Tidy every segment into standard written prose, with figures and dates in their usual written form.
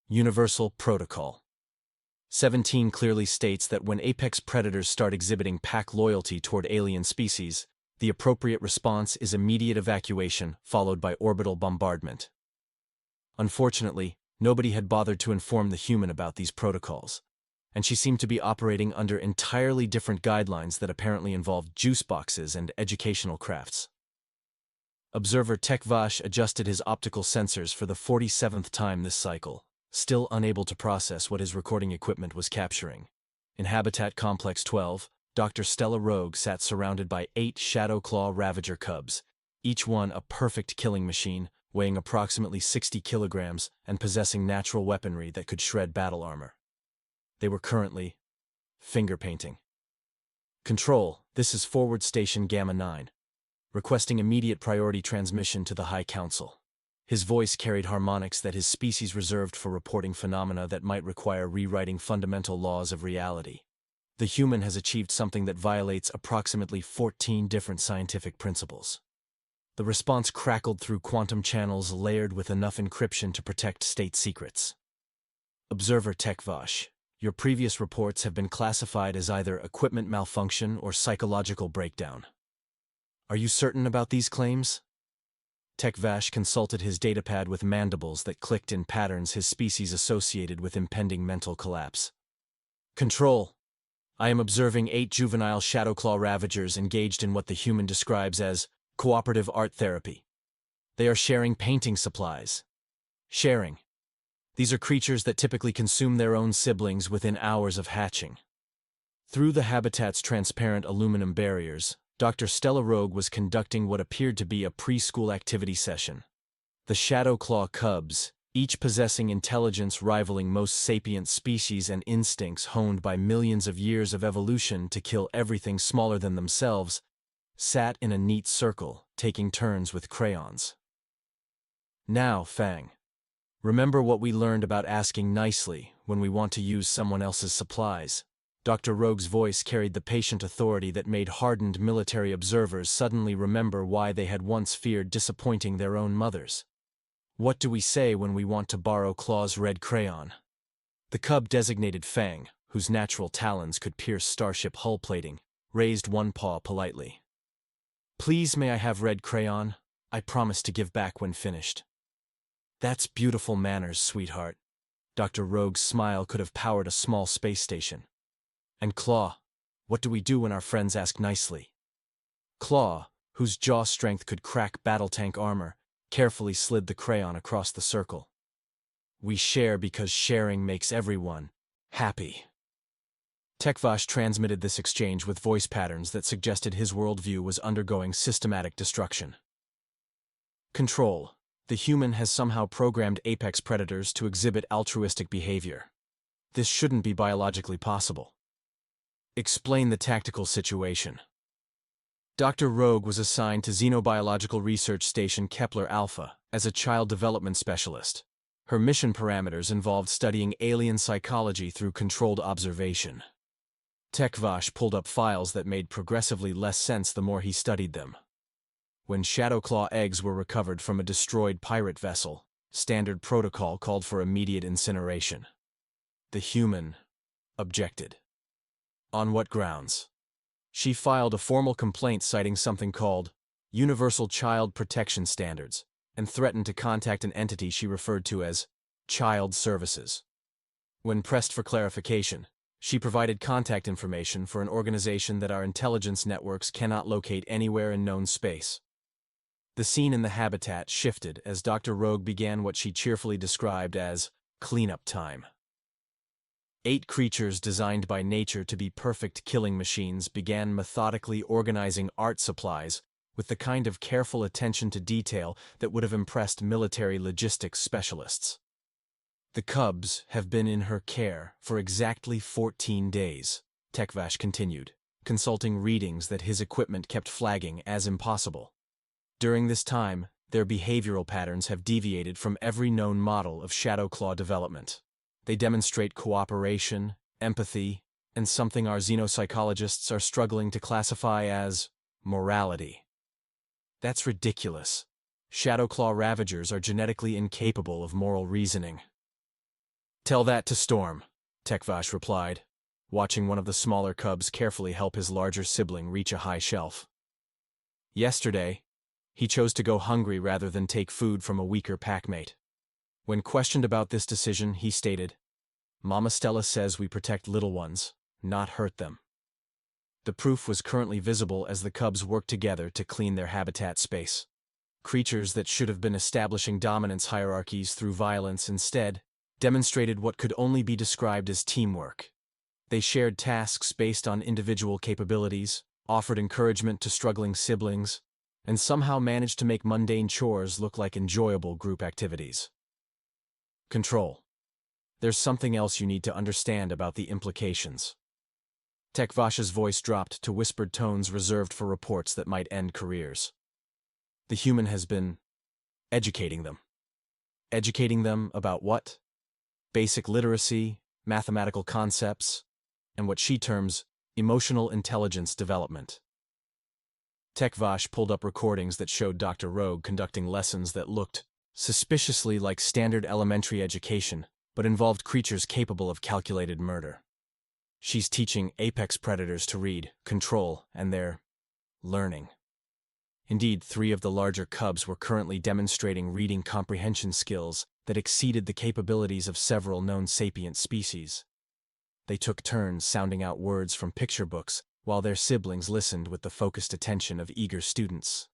Universal Protocol. 17 clearly states that when apex predators start exhibiting pack loyalty toward alien species, the appropriate response is immediate evacuation followed by orbital bombardment. Unfortunately, nobody had bothered to inform the human about these protocols, and she seemed to be operating under entirely different guidelines that apparently involved juice boxes and educational crafts. Observer Tekvash adjusted his optical sensors for the 47th time this cycle, still unable to process what his recording equipment was capturing. In Habitat Complex 12, Dr. Stella Rogue sat surrounded by 8 Shadow Claw Ravager cubs, each one a perfect killing machine, weighing approximately 60 kilograms and possessing natural weaponry that could shred battle armor. They were currently finger painting. Control, this is Forward Station Gamma 9. Requesting immediate priority transmission to the High Council. His voice carried harmonics that his species reserved for reporting phenomena that might require rewriting fundamental laws of reality. The human has achieved something that violates approximately 14 different scientific principles. The response crackled through quantum channels layered with enough encryption to protect state secrets. Observer Tekvash, your previous reports have been classified as either equipment malfunction or psychological breakdown. Are you certain about these claims? Tekvash consulted his datapad with mandibles that clicked in patterns his species associated with impending mental collapse. Control. I am observing 8 juvenile Shadowclaw Ravagers engaged in what the human describes as cooperative art therapy. They are sharing painting supplies. Sharing. These are creatures that typically consume their own siblings within hours of hatching. Through the habitat's transparent aluminum barriers, Dr. Stella Rogue was conducting what appeared to be a preschool activity session. The Shadowclaw cubs, each possessing intelligence rivaling most sapient species and instincts honed by millions of years of evolution to kill everything smaller than themselves, sat in a neat circle, taking turns with crayons. Now, Fang. Remember what we learned about asking nicely when we want to use someone else's supplies. Dr. Rogue's voice carried the patient authority that made hardened military observers suddenly remember why they had once feared disappointing their own mothers. What do we say when we want to borrow Claw's red crayon? The cub designated Fang, whose natural talons could pierce starship hull plating, raised one paw politely. Please, may I have red crayon? I promise to give back when finished. That's beautiful manners, sweetheart. Dr. Rogue's smile could have powered a small space station. And Claw, what do we do when our friends ask nicely? Claw, whose jaw strength could crack battle tank armor, carefully slid the crayon across the circle. We share because sharing makes everyone happy. Tekvash transmitted this exchange with voice patterns that suggested his worldview was undergoing systematic destruction. Control. The human has somehow programmed apex predators to exhibit altruistic behavior. This shouldn't be biologically possible. Explain the tactical situation. Dr. Rogue was assigned to Xenobiological Research Station Kepler Alpha as a child development specialist. Her mission parameters involved studying alien psychology through controlled observation. Tekvash pulled up files that made progressively less sense the more he studied them. When Shadowclaw eggs were recovered from a destroyed pirate vessel, standard protocol called for immediate incineration. The human objected. On what grounds? She filed a formal complaint citing something called Universal Child Protection Standards and threatened to contact an entity she referred to as Child Services. When pressed for clarification, she provided contact information for an organization that our intelligence networks cannot locate anywhere in known space. The scene in the habitat shifted as Dr. Rogue began what she cheerfully described as cleanup time. 8 creatures designed by nature to be perfect killing machines began methodically organizing art supplies with the kind of careful attention to detail that would have impressed military logistics specialists. The cubs have been in her care for exactly 14 days, Tekvash continued, consulting readings that his equipment kept flagging as impossible. During this time, their behavioral patterns have deviated from every known model of Shadowclaw development. They demonstrate cooperation, empathy, and something our xenopsychologists are struggling to classify as morality. That's ridiculous. Shadowclaw Ravagers are genetically incapable of moral reasoning. Tell that to Storm, Tekvash replied, watching one of the smaller cubs carefully help his larger sibling reach a high shelf. Yesterday, he chose to go hungry rather than take food from a weaker packmate. When questioned about this decision, he stated, "Mama Stella says we protect little ones, not hurt them." The proof was currently visible as the cubs worked together to clean their habitat space. Creatures that should have been establishing dominance hierarchies through violence instead demonstrated what could only be described as teamwork. They shared tasks based on individual capabilities, offered encouragement to struggling siblings, and somehow managed to make mundane chores look like enjoyable group activities. Control. There's something else you need to understand about the implications. Tekvash's voice dropped to whispered tones reserved for reports that might end careers. The human has been educating them. Educating them about what? Basic literacy, mathematical concepts, and what she terms emotional intelligence development. Tekvash pulled up recordings that showed Dr. Rogue conducting lessons that looked suspiciously like standard elementary education, but involved creatures capable of calculated murder. She's teaching apex predators to read, control, and they're learning. Indeed, 3 of the larger cubs were currently demonstrating reading comprehension skills that exceeded the capabilities of several known sapient species. They took turns sounding out words from picture books while their siblings listened with the focused attention of eager students.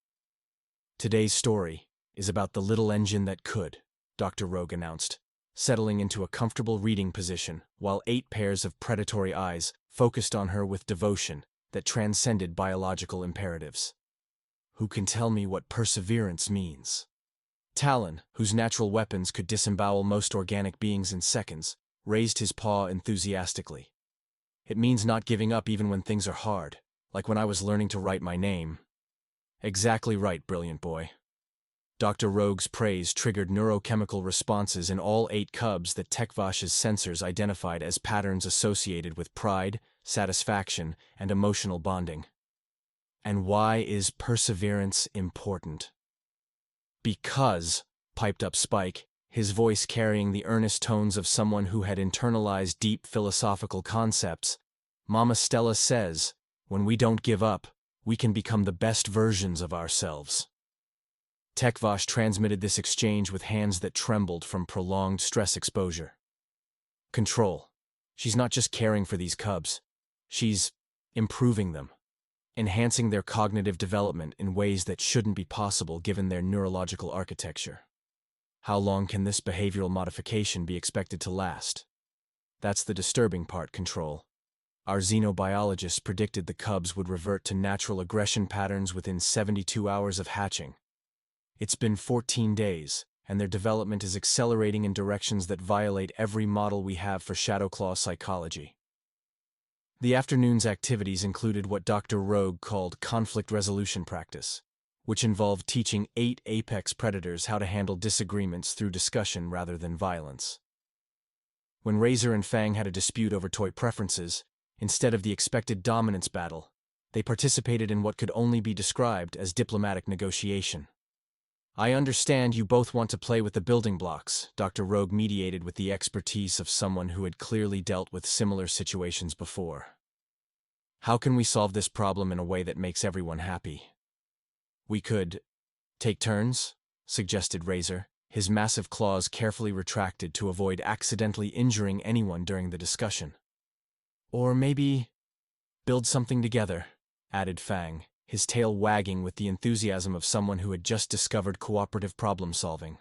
Today's story is about the little engine that could, Dr. Rogue announced, settling into a comfortable reading position while 8 pairs of predatory eyes focused on her with devotion that transcended biological imperatives. Who can tell me what perseverance means? Talon, whose natural weapons could disembowel most organic beings in seconds, raised his paw enthusiastically. It means not giving up even when things are hard, like when I was learning to write my name. Exactly right, brilliant boy. Dr. Rogue's praise triggered neurochemical responses in all 8 cubs that Tekvash's sensors identified as patterns associated with pride, satisfaction, and emotional bonding. And why is perseverance important? Because, piped up Spike, his voice carrying the earnest tones of someone who had internalized deep philosophical concepts, Mama Stella says, when we don't give up, we can become the best versions of ourselves. Tekvash transmitted this exchange with hands that trembled from prolonged stress exposure. Control. She's not just caring for these cubs. She's improving them, enhancing their cognitive development in ways that shouldn't be possible given their neurological architecture. How long can this behavioral modification be expected to last? That's the disturbing part, Control. Our xenobiologists predicted the cubs would revert to natural aggression patterns within 72 hours of hatching. It's been 14 days, and their development is accelerating in directions that violate every model we have for Shadowclaw psychology. The afternoon's activities included what Dr. Rogue called conflict resolution practice, which involved teaching 8 apex predators how to handle disagreements through discussion rather than violence. When Razor and Fang had a dispute over toy preferences, instead of the expected dominance battle, they participated in what could only be described as diplomatic negotiation. I understand you both want to play with the building blocks, Dr. Rogue mediated with the expertise of someone who had clearly dealt with similar situations before. How can we solve this problem in a way that makes everyone happy? We could take turns, suggested Razor, his massive claws carefully retracted to avoid accidentally injuring anyone during the discussion. Or maybe build something together, added Fang, his tail wagging with the enthusiasm of someone who had just discovered cooperative problem-solving.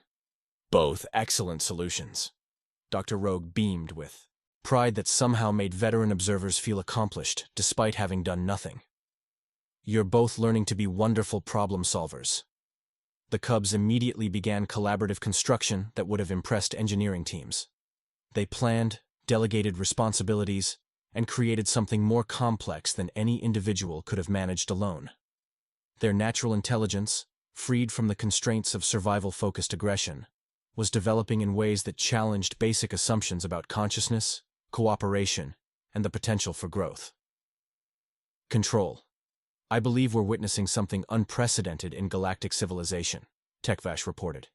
Both excellent solutions. Dr. Rogue beamed with pride that somehow made veteran observers feel accomplished, despite having done nothing. You're both learning to be wonderful problem-solvers. The cubs immediately began collaborative construction that would have impressed engineering teams. They planned, delegated responsibilities, and created something more complex than any individual could have managed alone. Their natural intelligence, freed from the constraints of survival-focused aggression, was developing in ways that challenged basic assumptions about consciousness, cooperation, and the potential for growth. Control. I believe we're witnessing something unprecedented in galactic civilization, Tekvash reported.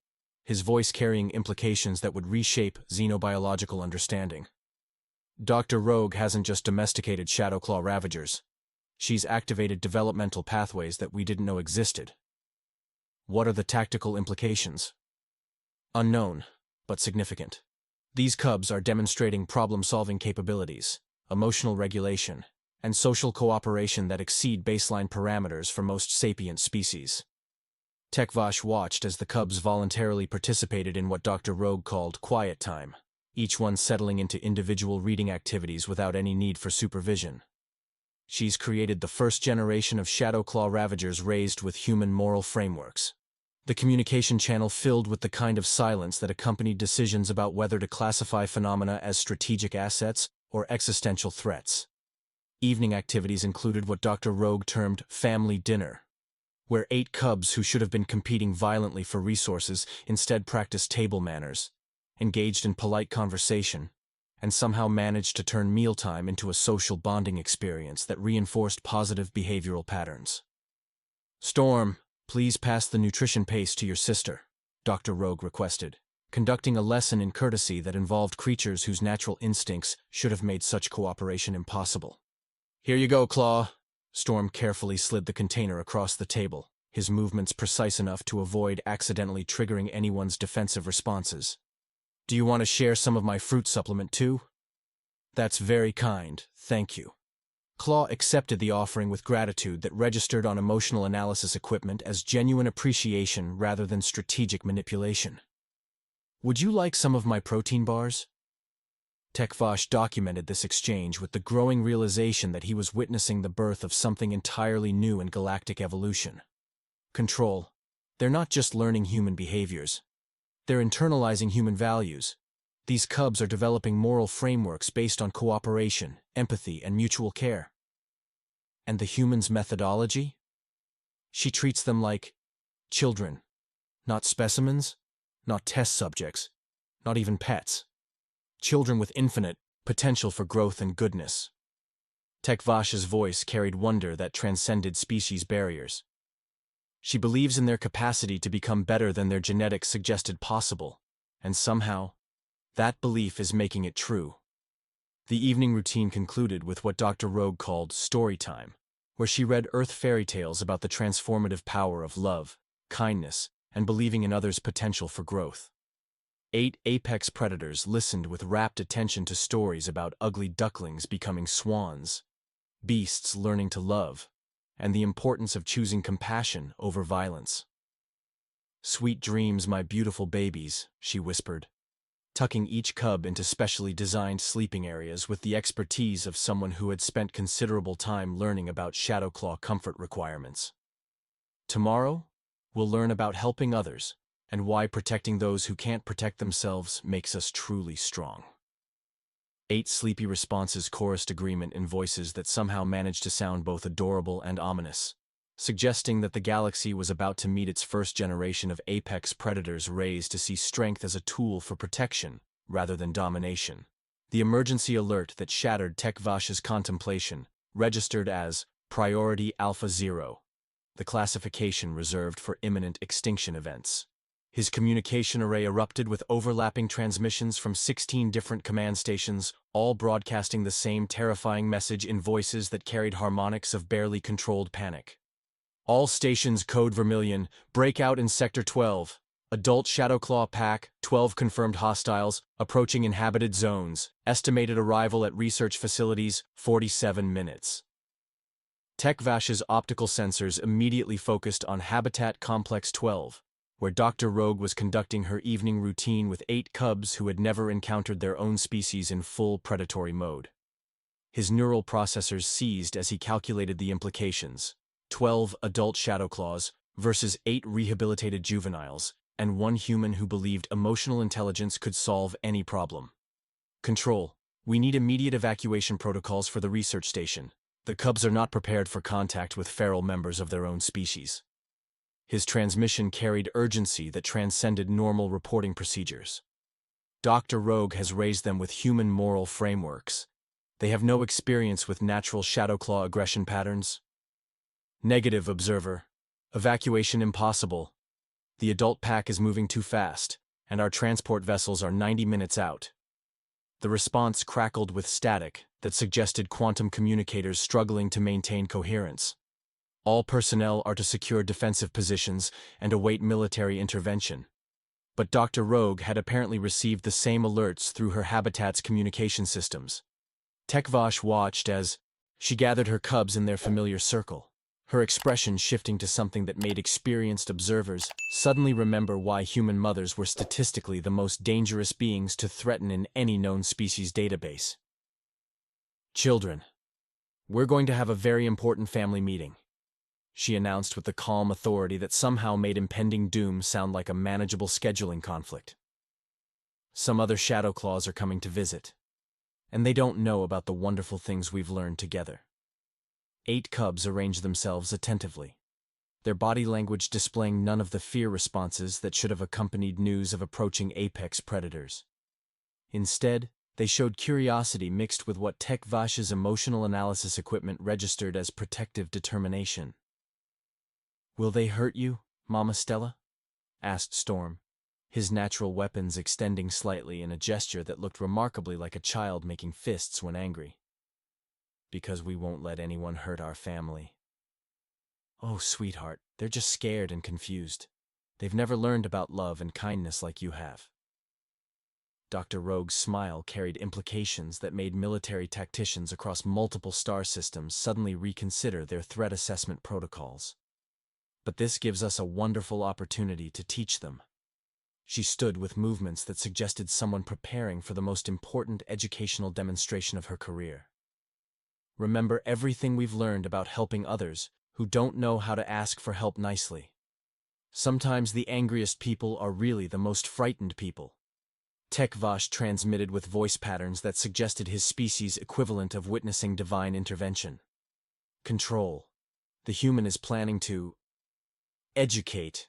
his voice carrying implications that would reshape xenobiological understanding. Dr. Rogue hasn't just domesticated Shadowclaw ravagers. She's activated developmental pathways that we didn't know existed. What are the tactical implications? Unknown, but significant. These cubs are demonstrating problem-solving capabilities, emotional regulation, and social cooperation that exceed baseline parameters for most sapient species. Tekvash watched as the cubs voluntarily participated in what Dr. Rogue called quiet time, each one settling into individual reading activities without any need for supervision. She's created the first generation of Shadowclaw ravagers raised with human moral frameworks. The communication channel filled with the kind of silence that accompanied decisions about whether to classify phenomena as strategic assets or existential threats. Evening activities included what Dr. Rogue termed family dinner, where 8 cubs who should have been competing violently for resources instead practiced table manners, engaged in polite conversation, and somehow managed to turn mealtime into a social bonding experience that reinforced positive behavioral patterns. "Storm, please pass the nutrition paste to your sister," Dr. Rogue requested, conducting a lesson in courtesy that involved creatures whose natural instincts should have made such cooperation impossible. "Here you go, Claw." Storm carefully slid the container across the table, his movements precise enough to avoid accidentally triggering anyone's defensive responses. "Do you want to share some of my fruit supplement too?" "That's very kind, thank you." Claw accepted the offering with gratitude that registered on emotional analysis equipment as genuine appreciation rather than strategic manipulation. "Would you like some of my protein bars?" Tekvash documented this exchange with the growing realization that he was witnessing the birth of something entirely new in galactic evolution. Control. They're not just learning human behaviors. They're internalizing human values. These cubs are developing moral frameworks based on cooperation, empathy, and mutual care. And the human's methodology? She treats them like children, not specimens, not test subjects, not even pets. Children with infinite potential for growth and goodness. Tekvash's voice carried wonder that transcended species barriers. She believes in their capacity to become better than their genetics suggested possible, and somehow, that belief is making it true. The evening routine concluded with what Dr. Rogue called story time, where she read Earth fairy tales about the transformative power of love, kindness, and believing in others' potential for growth. 8 apex predators listened with rapt attention to stories about ugly ducklings becoming swans, beasts learning to love, and the importance of choosing compassion over violence. "Sweet dreams, my beautiful babies," she whispered, tucking each cub into specially designed sleeping areas with the expertise of someone who had spent considerable time learning about Shadowclaw comfort requirements. "Tomorrow, we'll learn about helping others, and why protecting those who can't protect themselves makes us truly strong." 8 sleepy responses chorused agreement in voices that somehow managed to sound both adorable and ominous, suggesting that the galaxy was about to meet its first generation of apex predators raised to see strength as a tool for protection rather than domination. The emergency alert that shattered Tekvash's contemplation registered as Priority Alpha 0, the classification reserved for imminent extinction events. His communication array erupted with overlapping transmissions from 16 different command stations, all broadcasting the same terrifying message in voices that carried harmonics of barely controlled panic. "All stations code Vermilion, break out in Sector 12. Adult Shadowclaw Pack, 12 confirmed hostiles, approaching inhabited zones. Estimated arrival at research facilities, 47 minutes. Tekvash's optical sensors immediately focused on Habitat Complex 12, where Dr. Rogue was conducting her evening routine with 8 cubs who had never encountered their own species in full predatory mode. His neural processors seized as he calculated the implications: 12 adult Shadowclaws versus 8 rehabilitated juveniles, and 1 human who believed emotional intelligence could solve any problem. "Control, we need immediate evacuation protocols for the research station. The cubs are not prepared for contact with feral members of their own species." His transmission carried urgency that transcended normal reporting procedures. "Dr. Rogue has raised them with human moral frameworks. They have no experience with natural Shadowclaw aggression patterns." "Negative, Observer. Evacuation impossible." The adult pack is moving too fast, and our transport vessels are 90 minutes out. The response crackled with static that suggested quantum communicators struggling to maintain coherence. All personnel are to secure defensive positions and await military intervention. But Dr. Rogue had apparently received the same alerts through her habitat's communication systems. Tekvash watched as she gathered her cubs in their familiar circle, her expression shifting to something that made experienced observers suddenly remember why human mothers were statistically the most dangerous beings to threaten in any known species database. "Children, we're going to have a very important family meeting," she announced with the calm authority that somehow made impending doom sound like a manageable scheduling conflict. "Some other Shadow Claws are coming to visit, and they don't know about the wonderful things we've learned together." 8 cubs arranged themselves attentively, their body language displaying none of the fear responses that should have accompanied news of approaching apex predators. Instead, they showed curiosity mixed with what Tekvash's emotional analysis equipment registered as protective determination. "Will they hurt you, Mama Stella?" asked Storm, his natural weapons extending slightly in a gesture that looked remarkably like a child making fists when angry. "Because we won't let anyone hurt our family." "Oh, sweetheart, they're just scared and confused. They've never learned about love and kindness like you have." Dr. Rogue's smile carried implications that made military tacticians across multiple star systems suddenly reconsider their threat assessment protocols. "But this gives us a wonderful opportunity to teach them." She stood with movements that suggested someone preparing for the most important educational demonstration of her career. "Remember everything we've learned about helping others who don't know how to ask for help nicely. Sometimes the angriest people are really the most frightened people." Tekvash transmitted with voice patterns that suggested his species' equivalent of witnessing divine intervention. "Control. The human is planning to educate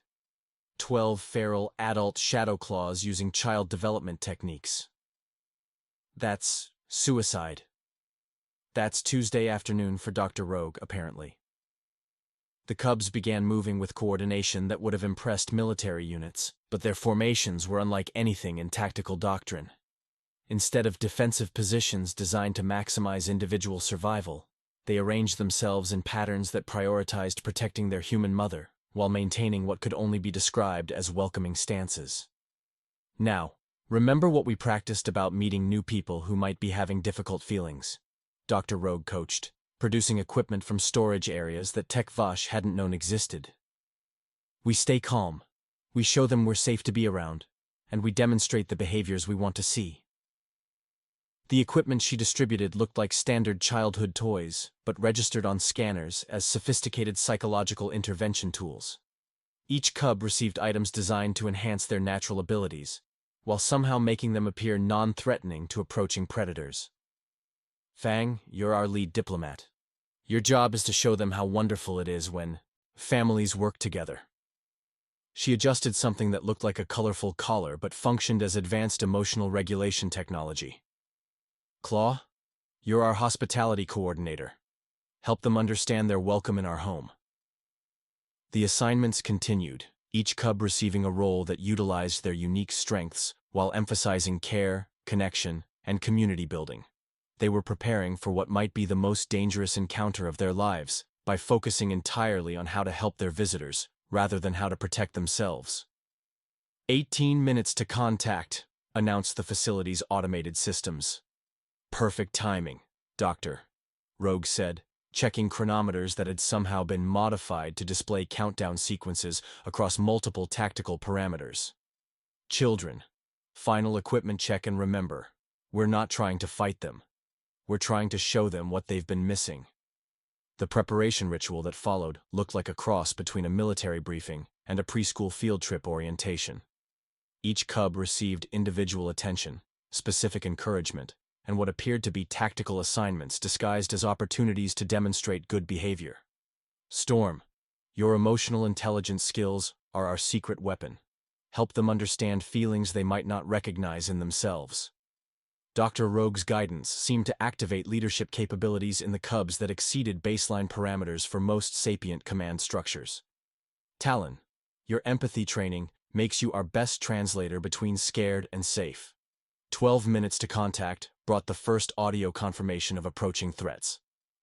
12 feral adult Shadow Claws using child development techniques. That's suicide." That's Tuesday afternoon for Dr. Rogue, apparently. The cubs began moving with coordination that would have impressed military units, but their formations were unlike anything in tactical doctrine. Instead of defensive positions designed to maximize individual survival, they arranged themselves in patterns that prioritized protecting their human mother, while maintaining what could only be described as welcoming stances. "Now, remember what we practiced about meeting new people who might be having difficult feelings," Dr. Rogue coached, producing equipment from storage areas that Tekvash hadn't known existed. "We stay calm, we show them we're safe to be around, and we demonstrate the behaviors we want to see." The equipment she distributed looked like standard childhood toys, but registered on scanners as sophisticated psychological intervention tools. Each cub received items designed to enhance their natural abilities, while somehow making them appear non-threatening to approaching predators. "Fang, you're our lead diplomat. Your job is to show them how wonderful it is when families work together." She adjusted something that looked like a colorful collar but functioned as advanced emotional regulation technology. "Claw, you're our hospitality coordinator. Help them understand they're welcome in our home." The assignments continued, each cub receiving a role that utilized their unique strengths while emphasizing care, connection, and community building. They were preparing for what might be the most dangerous encounter of their lives by focusing entirely on how to help their visitors rather than how to protect themselves. 18 minutes to contact," announced the facility's automated systems. "Perfect timing, Doctor," Rogue said, checking chronometers that had somehow been modified to display countdown sequences across multiple tactical parameters. "Children, final equipment check, and remember, we're not trying to fight them. We're trying to show them what they've been missing." The preparation ritual that followed looked like a cross between a military briefing and a preschool field trip orientation. Each cub received individual attention, specific encouragement, and what appeared to be tactical assignments disguised as opportunities to demonstrate good behavior. "Storm, your emotional intelligence skills are our secret weapon. Help them understand feelings they might not recognize in themselves." Dr. Rogue's guidance seemed to activate leadership capabilities in the cubs that exceeded baseline parameters for most sapient command structures. "Talon, Your empathy training makes you our best translator between scared and safe. 12 minutes to contact brought the first audio confirmation of approaching threats.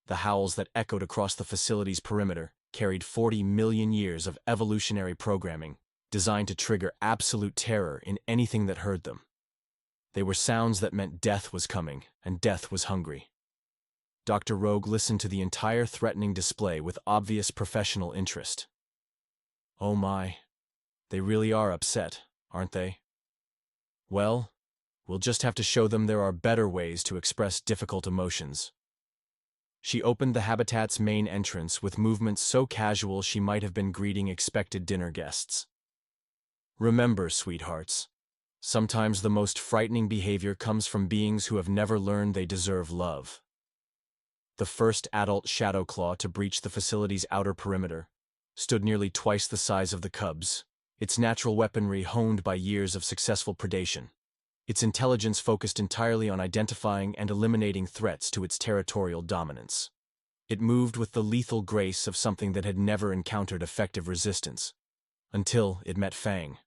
The howls that echoed across the facility's perimeter carried 40 million years of evolutionary programming designed to trigger absolute terror in anything that heard them. They were sounds that meant death was coming, and death was hungry. Dr. Rogue listened to the entire threatening display with obvious professional interest. Oh my, they really are upset, aren't they? Well, we'll just have to show them there are better ways to express difficult emotions. She opened the habitat's main entrance with movements so casual she might have been greeting expected dinner guests. Remember, sweethearts, sometimes the most frightening behavior comes from beings who have never learned they deserve love. The first adult shadow claw to breach the facility's outer perimeter stood nearly twice the size of the cubs, its natural weaponry honed by years of successful predation. Its intelligence focused entirely on identifying and eliminating threats to its territorial dominance. It moved with the lethal grace of something that had never encountered effective resistance, until it met Fang.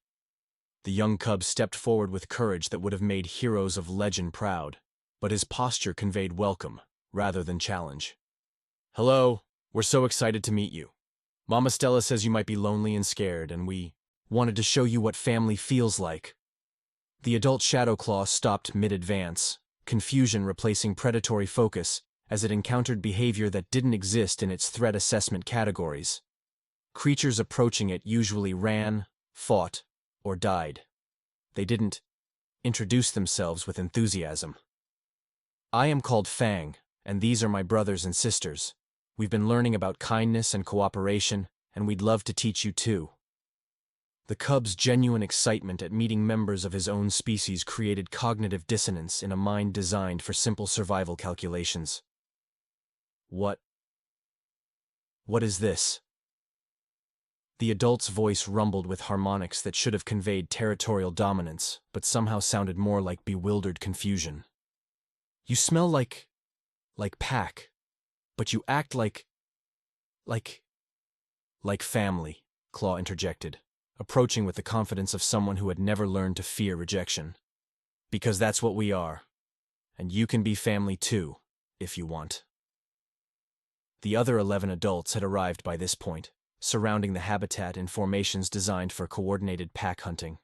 The young cub stepped forward with courage that would have made heroes of legend proud, but his posture conveyed welcome rather than challenge. Hello, we're so excited to meet you. Mama Stella says you might be lonely and scared, and we wanted to show you what family feels like. The adult Shadow Claw stopped mid-advance, confusion replacing predatory focus as it encountered behavior that didn't exist in its threat assessment categories. Creatures approaching it usually ran, fought, or died. They didn't introduce themselves with enthusiasm. I am called Fang, and these are my brothers and sisters. We've been learning about kindness and cooperation, and we'd love to teach you too. The cub's genuine excitement at meeting members of his own species created cognitive dissonance in a mind designed for simple survival calculations. What is this? The adult's voice rumbled with harmonics that should have conveyed territorial dominance, but somehow sounded more like bewildered confusion. You smell like pack, but you act like family, Claw interjected, approaching with the confidence of someone who had never learned to fear rejection. Because that's what we are. And you can be family too, if you want. The other 11 adults had arrived by this point, surrounding the habitat in formations designed for coordinated pack hunting.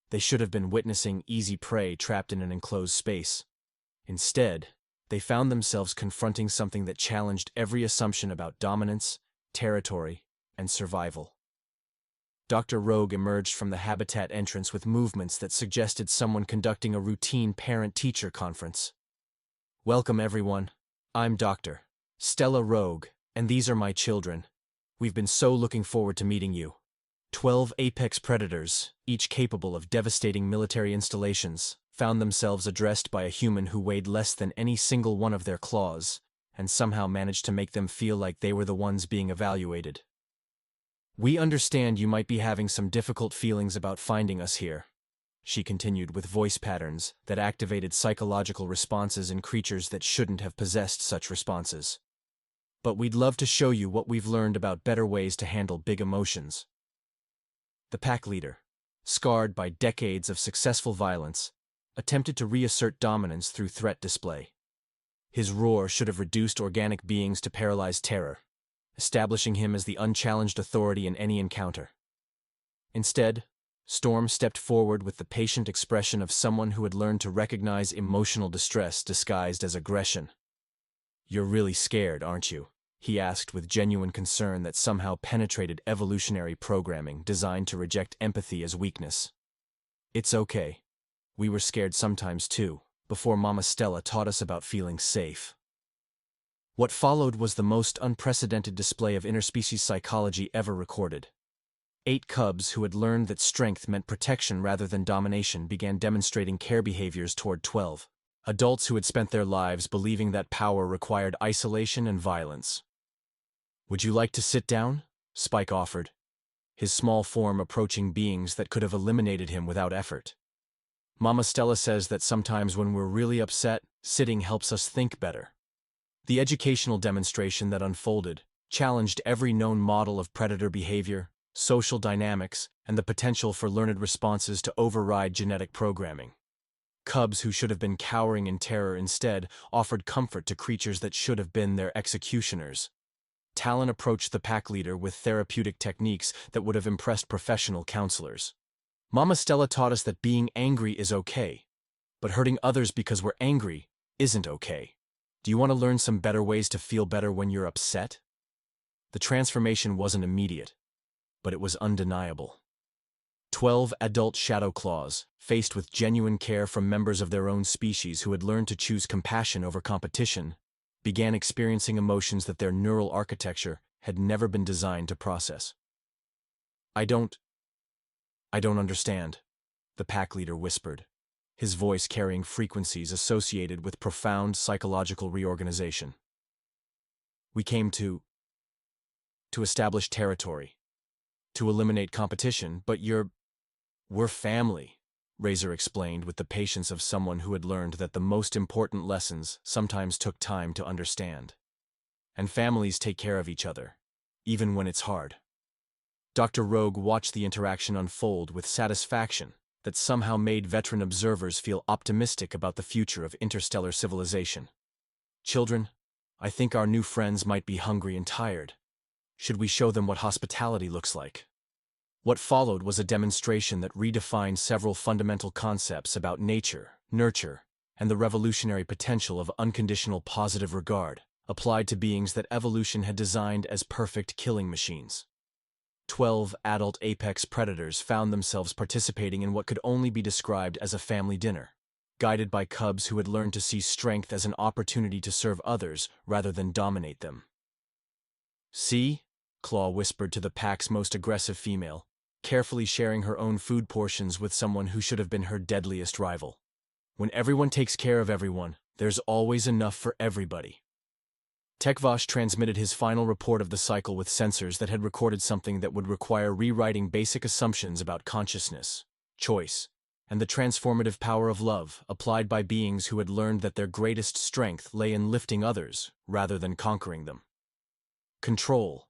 They should have been witnessing easy prey trapped in an enclosed space. Instead, they found themselves confronting something that challenged every assumption about dominance, territory, and survival. Dr. Rogue emerged from the habitat entrance with movements that suggested someone conducting a routine parent-teacher conference. Welcome, everyone. I'm Dr. Stella Rogue, and these are my children. We've been so looking forward to meeting you. 12 apex predators, each capable of devastating military installations, found themselves addressed by a human who weighed less than any single one of their claws, and somehow managed to make them feel like they were the ones being evaluated. We understand you might be having some difficult feelings about finding us here, she continued with voice patterns that activated psychological responses in creatures that shouldn't have possessed such responses. But we'd love to show you what we've learned about better ways to handle big emotions. The pack leader, scarred by decades of successful violence, attempted to reassert dominance through threat display. His roar should have reduced organic beings to paralyzed terror, establishing him as the unchallenged authority in any encounter. Instead, Storm stepped forward with the patient expression of someone who had learned to recognize emotional distress disguised as aggression. You're really scared, aren't you? He asked with genuine concern that somehow penetrated evolutionary programming designed to reject empathy as weakness. It's okay. We were scared sometimes too, before Mama Stella taught us about feeling safe. What followed was the most unprecedented display of interspecies psychology ever recorded. 8 cubs who had learned that strength meant protection rather than domination began demonstrating care behaviors toward 12 adults who had spent their lives believing that power required isolation and violence. Would you like to sit down? Spike offered, his small form approaching beings that could have eliminated him without effort. Mama Stella says that sometimes when we're really upset, sitting helps us think better. The educational demonstration that unfolded challenged every known model of predator behavior, social dynamics, and the potential for learned responses to override genetic programming. Cubs who should have been cowering in terror instead offered comfort to creatures that should have been their executioners. Talon approached the pack leader with therapeutic techniques that would have impressed professional counselors. Mama Stella taught us that being angry is okay, but hurting others because we're angry isn't okay. Do you want to learn some better ways to feel better when you're upset? The transformation wasn't immediate, but it was undeniable. 12 adult shadow claws, faced with genuine care from members of their own species who had learned to choose compassion over competition, began experiencing emotions that their neural architecture had never been designed to process. I don't understand, the pack leader whispered, his voice carrying frequencies associated with profound psychological reorganization. We came to establish territory, to eliminate competition, but we're family, Razor explained with the patience of someone who had learned that the most important lessons sometimes took time to understand. And families take care of each other, even when it's hard. Dr. Rogue watched the interaction unfold with satisfaction that somehow made veteran observers feel optimistic about the future of interstellar civilization. Children, I think our new friends might be hungry and tired. Should we show them what hospitality looks like? What followed was a demonstration that redefined several fundamental concepts about nature, nurture, and the revolutionary potential of unconditional positive regard, applied to beings that evolution had designed as perfect killing machines. 12 adult apex predators found themselves participating in what could only be described as a family dinner, guided by cubs who had learned to see strength as an opportunity to serve others rather than dominate them. See? Claw whispered to the pack's most aggressive female, carefully sharing her own food portions with someone who should have been her deadliest rival. When everyone takes care of everyone, there's always enough for everybody. Tekvash transmitted his final report of the cycle with sensors that had recorded something that would require rewriting basic assumptions about consciousness, choice, and the transformative power of love applied by beings who had learned that their greatest strength lay in lifting others rather than conquering them. Control.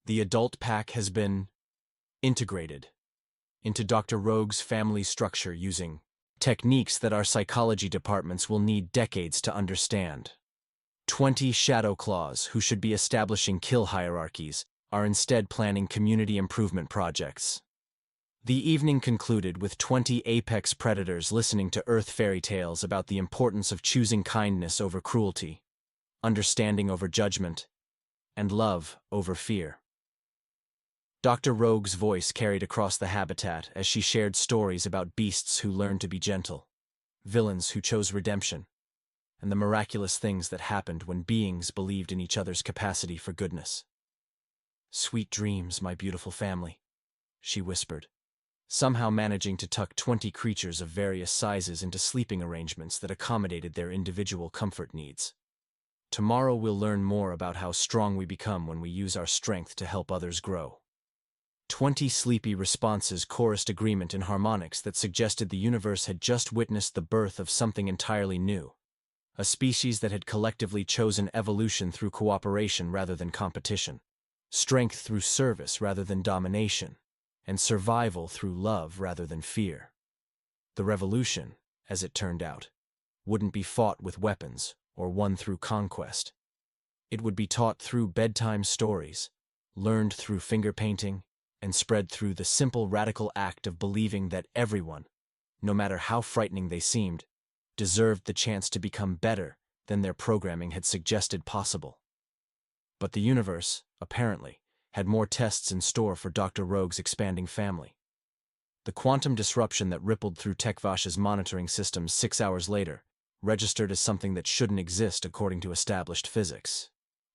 The adult pack has been integrated into Dr. Rogue's family structure using techniques that our psychology departments will need decades to understand. 20 shadow claws who should be establishing kill hierarchies are instead planning community improvement projects. The evening concluded with 20 apex predators listening to Earth fairy tales about the importance of choosing kindness over cruelty, understanding over judgment, and love over fear. Dr. Rogue's voice carried across the habitat as she shared stories about beasts who learned to be gentle, villains who chose redemption, and the miraculous things that happened when beings believed in each other's capacity for goodness. Sweet dreams, my beautiful family, she whispered, somehow managing to tuck 20 creatures of various sizes into sleeping arrangements that accommodated their individual comfort needs. Tomorrow we'll learn more about how strong we become when we use our strength to help others grow. 20 sleepy responses chorused agreement in harmonics that suggested the universe had just witnessed the birth of something entirely new, a species that had collectively chosen evolution through cooperation rather than competition, strength through service rather than domination, and survival through love rather than fear. The revolution, as it turned out, wouldn't be fought with weapons or won through conquest. It would be taught through bedtime stories, learned through finger painting, and spread through the simple radical act of believing that everyone, no matter how frightening they seemed, deserved the chance to become better than their programming had suggested possible. But the universe, apparently, had more tests in store for Dr. Rogue's expanding family. The quantum disruption that rippled through Tekvash's monitoring systems 6 hours later registered as something that shouldn't exist according to established physics.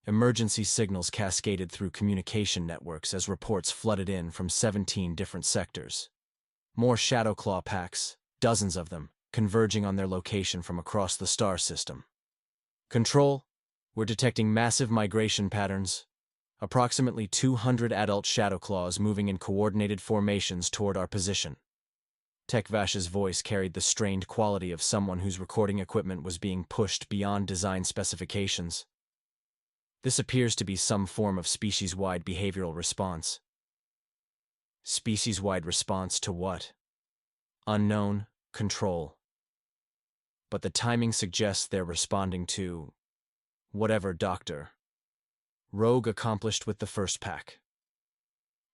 Emergency signals cascaded through communication networks as reports flooded in from 17 different sectors. More Shadow Claw packs, dozens of them, converging on their location from across the star system. Control, we're detecting massive migration patterns. Approximately 200 adult Shadow Claws moving in coordinated formations toward our position. Tekvash's voice carried the strained quality of someone whose recording equipment was being pushed beyond design specifications. This appears to be some form of species-wide behavioral response. Species-wide response to what? Unknown, control. But the timing suggests they're responding to whatever, Doctor. Rogue accomplished with the first pack.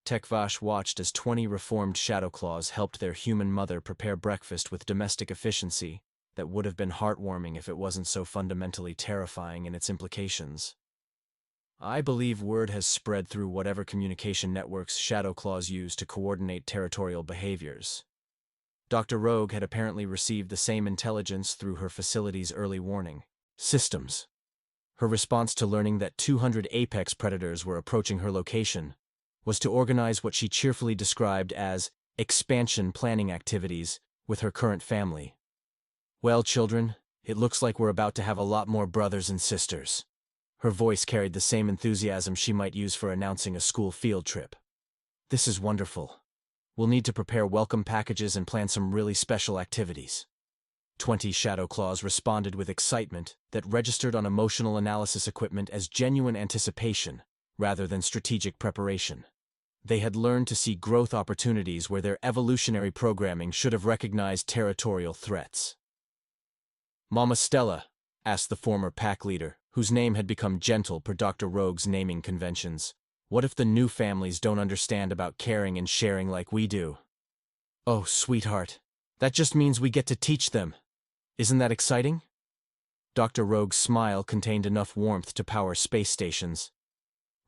Tekvash watched as 20 reformed Shadow Claws helped their human mother prepare breakfast with domestic efficiency that would have been heartwarming if it wasn't so fundamentally terrifying in its implications. I believe word has spread through whatever communication networks Shadow Claws use to coordinate territorial behaviors. Dr. Rogue had apparently received the same intelligence through her facility's early warning systems. Her response to learning that 200 apex predators were approaching her location was to organize what she cheerfully described as expansion planning activities with her current family. Well, children, it looks like we're about to have a lot more brothers and sisters. Her voice carried the same enthusiasm she might use for announcing a school field trip. This is wonderful. We'll need to prepare welcome packages and plan some really special activities. 20 Shadow Claws responded with excitement that registered on emotional analysis equipment as genuine anticipation rather than strategic preparation. They had learned to see growth opportunities where their evolutionary programming should have recognized territorial threats. Mama Stella, asked the former pack leader, whose name had become gentle per Dr. Rogue's naming conventions, what if the new families don't understand about caring and sharing like we do? Oh, sweetheart, that just means we get to teach them. Isn't that exciting? Dr. Rogue's smile contained enough warmth to power space stations.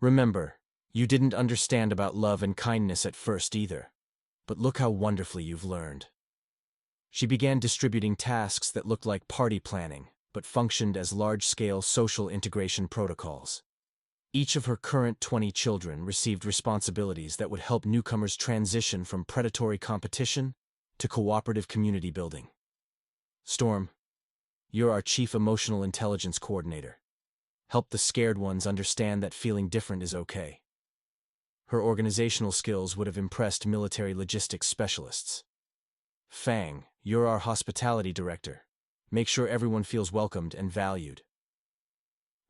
Remember, you didn't understand about love and kindness at first either. But look how wonderfully you've learned. She began distributing tasks that looked like party planning, but functioned as large-scale social integration protocols. Each of her current 20 children received responsibilities that would help newcomers transition from predatory competition to cooperative community building. Storm, you're our Chief Emotional Intelligence Coordinator. Help the scared ones understand that feeling different is okay. Her organizational skills would have impressed military logistics specialists. Fang, you're our Hospitality Director. Make sure everyone feels welcomed and valued.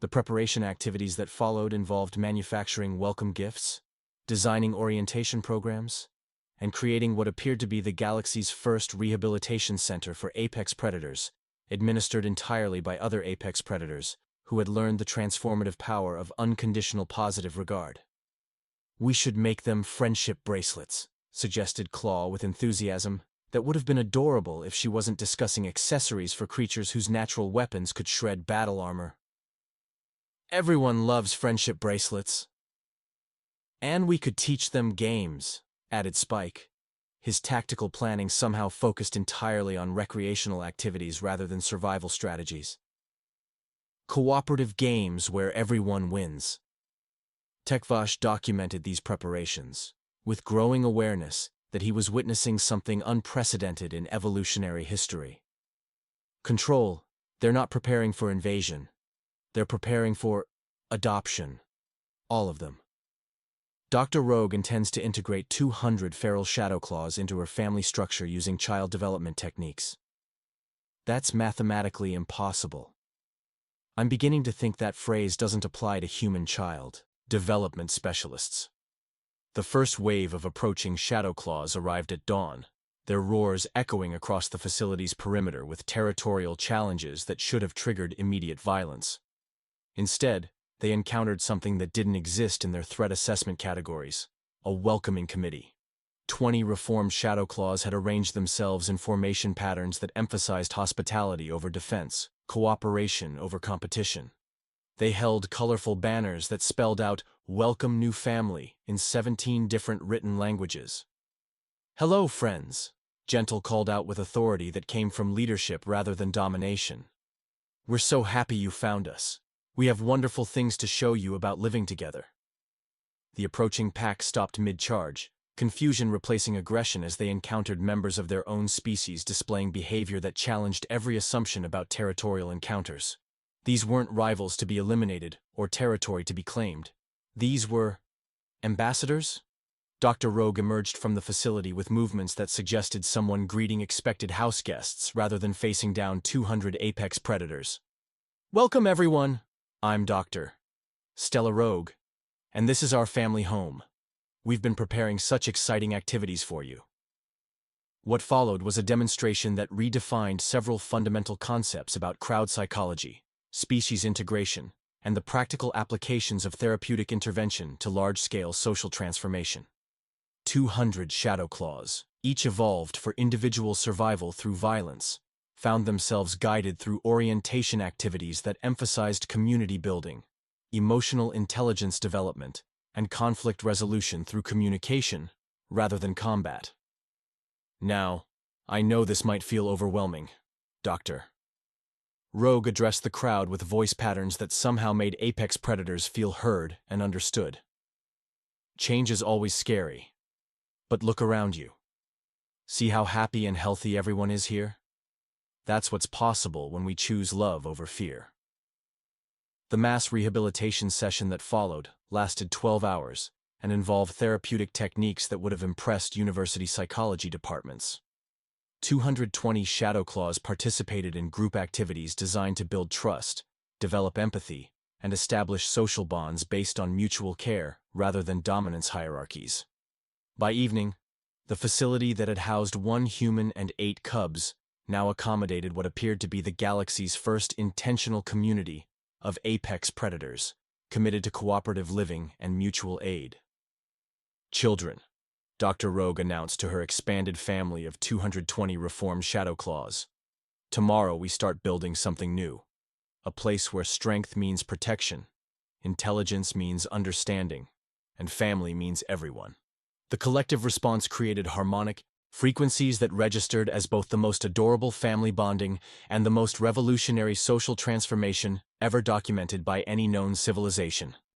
The preparation activities that followed involved manufacturing welcome gifts, designing orientation programs, and creating what appeared to be the galaxy's first rehabilitation center for apex predators, administered entirely by other apex predators who had learned the transformative power of unconditional positive regard. We should make them friendship bracelets, suggested Claw with enthusiasm, that would have been adorable if she wasn't discussing accessories for creatures whose natural weapons could shred battle armor. Everyone loves friendship bracelets. And we could teach them games, added Spike, his tactical planning somehow focused entirely on recreational activities rather than survival strategies. Cooperative games where everyone wins. Tekvash documented these preparations, with growing awareness that he was witnessing something unprecedented in evolutionary history. Control, they're not preparing for invasion. They're preparing for adoption. All of them. Dr. Rogue intends to integrate 200 feral Shadow Claws into her family structure using child development techniques. That's mathematically impossible. I'm beginning to think that phrase doesn't apply to human child development specialists. The first wave of approaching Shadow Claws arrived at dawn, their roars echoing across the facility's perimeter with territorial challenges that should have triggered immediate violence. Instead, they encountered something that didn't exist in their threat assessment categories: a welcoming committee. 20 reformed Shadow Claws had arranged themselves in formation patterns that emphasized hospitality over defense, cooperation over competition. They held colorful banners that spelled out "Welcome New Family" in 17 different written languages. "Hello, friends," Gentle called out with authority that came from leadership rather than domination. "We're so happy you found us. We have wonderful things to show you about living together." The approaching pack stopped mid-charge, confusion replacing aggression as they encountered members of their own species displaying behavior that challenged every assumption about territorial encounters. These weren't rivals to be eliminated or territory to be claimed. These were ambassadors? Dr. Rogue emerged from the facility with movements that suggested someone greeting expected house guests rather than facing down 200 apex predators. "Welcome, everyone. I'm Dr. Stella Rogue, and this is our family home. We've been preparing such exciting activities for you. What followed was a demonstration that redefined several fundamental concepts about crowd psychology, species integration, and the practical applications of therapeutic intervention to large-scale social transformation. 200 shadow claws, each evolved for individual survival through violence, found themselves guided through orientation activities that emphasized community building, emotional intelligence development, and conflict resolution through communication rather than combat. Now, I know this might feel overwhelming, Doctor. Rogue addressed the crowd with voice patterns that somehow made apex predators feel heard and understood. Change is always scary, but look around you. See how happy and healthy everyone is here? That's what's possible when we choose love over fear. The mass rehabilitation session that followed lasted 12 hours and involved therapeutic techniques that would have impressed university psychology departments. 220 shadow claws participated in group activities designed to build trust, develop empathy, and establish social bonds based on mutual care rather than dominance hierarchies. By evening, the facility that had housed 1 human and 8 cubs now accommodated what appeared to be the galaxy's first intentional community of apex predators, committed to cooperative living and mutual aid. Children, Dr. Rogue announced to her expanded family of 220 reformed shadow claws. Tomorrow we start building something new. A place where strength means protection, intelligence means understanding, and family means everyone. The collective response created harmonic frequencies that registered as both the most adorable family bonding and the most revolutionary social transformation ever documented by any known civilization.